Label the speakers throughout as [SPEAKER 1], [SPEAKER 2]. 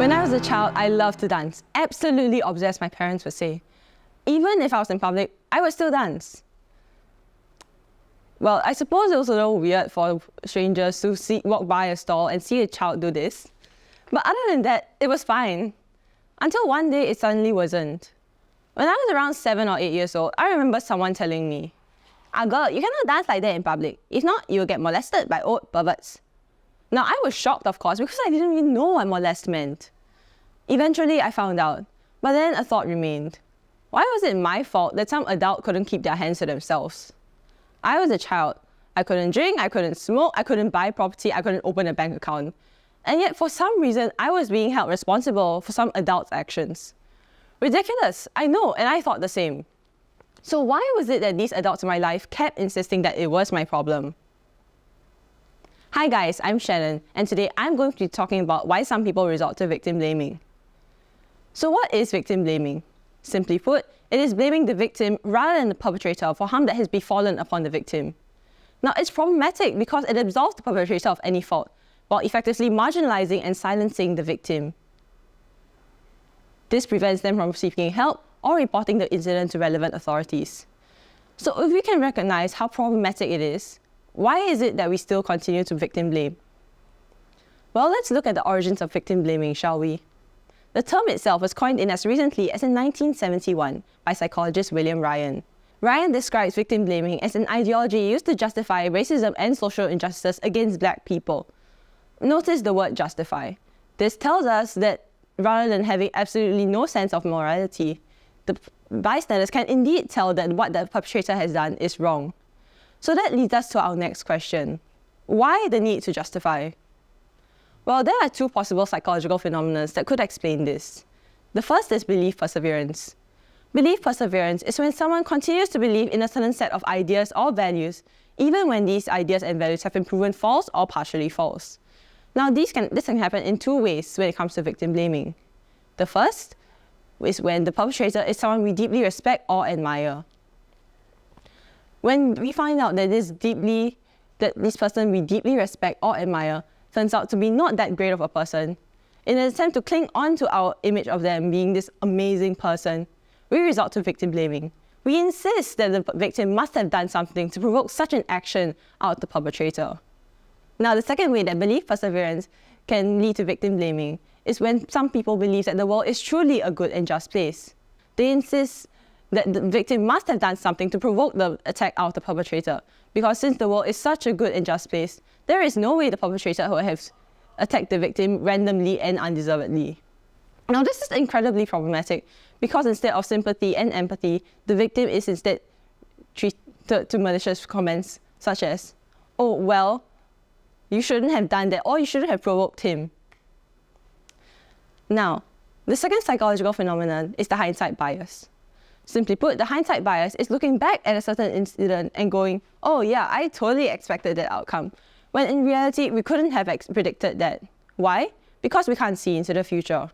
[SPEAKER 1] When I was a child, I loved to dance. Absolutely obsessed, my parents would say. Even if I was in public, I would still dance. Well, I suppose it was a little weird for strangers to walk by a stall and see a child do this. But other than that, it was fine. Until one day, it suddenly wasn't. When I was around 7 or 8 years old, I remember someone telling me, girl, you cannot dance like that in public. If not, you'll get molested by old perverts. Now, I was shocked, of course, because I didn't really know what molest meant. Eventually, I found out. But then a thought remained. Why was it my fault that some adult couldn't keep their hands to themselves? I was a child. I couldn't drink, I couldn't smoke, I couldn't buy property, I couldn't open a bank account. And yet, for some reason, I was being held responsible for some adult's actions. Ridiculous, I know, and I thought the same. So why was it that these adults in my life kept insisting that it was my problem? Hi guys, I'm Shannon, and today I'm going to be talking about why some people resort to victim blaming. So what is victim blaming? Simply put, it is blaming the victim rather than the perpetrator for harm that has befallen upon the victim. Now, it's problematic because it absolves the perpetrator of any fault, while effectively marginalizing and silencing the victim. This prevents them from seeking help or reporting the incident to relevant authorities. So if we can recognize how problematic it is, why is it that we still continue to victim blame? Well, let's look at the origins of victim blaming, shall we? The term itself was coined in as recently as in 1971 by psychologist William Ryan. Ryan describes victim blaming as an ideology used to justify racism and social injustices against black people. Notice the word justify. This tells us that rather than having absolutely no sense of morality, the bystanders can indeed tell that what the perpetrator has done is wrong. So that leads us to our next question. Why the need to justify? Well, there are two possible psychological phenomena that could explain this. The first is belief perseverance. Belief perseverance is when someone continues to believe in a certain set of ideas or values, even when these ideas and values have been proven false or partially false. Now, this can happen in two ways when it comes to victim blaming. The first is when the perpetrator is someone we deeply respect or admire. When we find out that this person we deeply respect or admire turns out to be not that great of a person, in an attempt to cling on to our image of them being this amazing person, we resort to victim blaming. We insist that the victim must have done something to provoke such an action out of the perpetrator. Now, the second way that belief perseverance can lead to victim blaming is when some people believe that the world is truly a good and just place. They insist that the victim must have done something to provoke the attack out of the perpetrator, because since the world is such a good and just place, there is no way the perpetrator would have attacked the victim randomly and undeservedly. Now, this is incredibly problematic because instead of sympathy and empathy, the victim is instead treated to malicious comments such as, "Oh, well, you shouldn't have done that," or "You shouldn't have provoked him." Now, the second psychological phenomenon is the hindsight bias. Simply put, the hindsight bias is looking back at a certain incident and going, "Oh yeah, I totally expected that outcome," when in reality, we couldn't have predicted that. Why? Because we can't see into the future.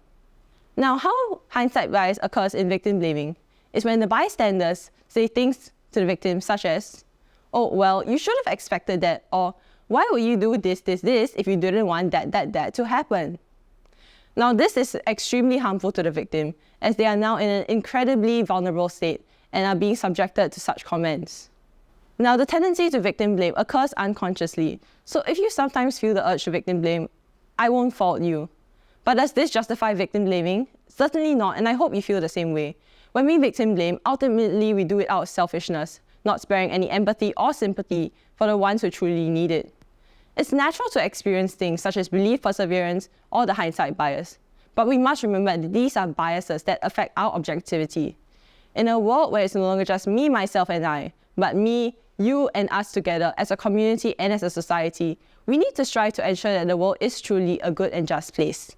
[SPEAKER 1] Now, how hindsight bias occurs in victim blaming is when the bystanders say things to the victim such as, "Oh, well, you should have expected that," or "Why would you do this if you didn't want that to happen?" Now, this is extremely harmful to the victim, as they are now in an incredibly vulnerable state and are being subjected to such comments. Now, the tendency to victim blame occurs unconsciously, so if you sometimes feel the urge to victim blame, I won't fault you. But does this justify victim blaming? Certainly not, and I hope you feel the same way. When we victim blame, ultimately we do it out of selfishness, not sparing any empathy or sympathy for the ones who truly need it. It's natural to experience things such as belief perseverance or the hindsight bias, but we must remember that these are biases that affect our objectivity. In a world where it's no longer just me, myself, and I, but me, you, and us together as a community and as a society, we need to strive to ensure that the world is truly a good and just place.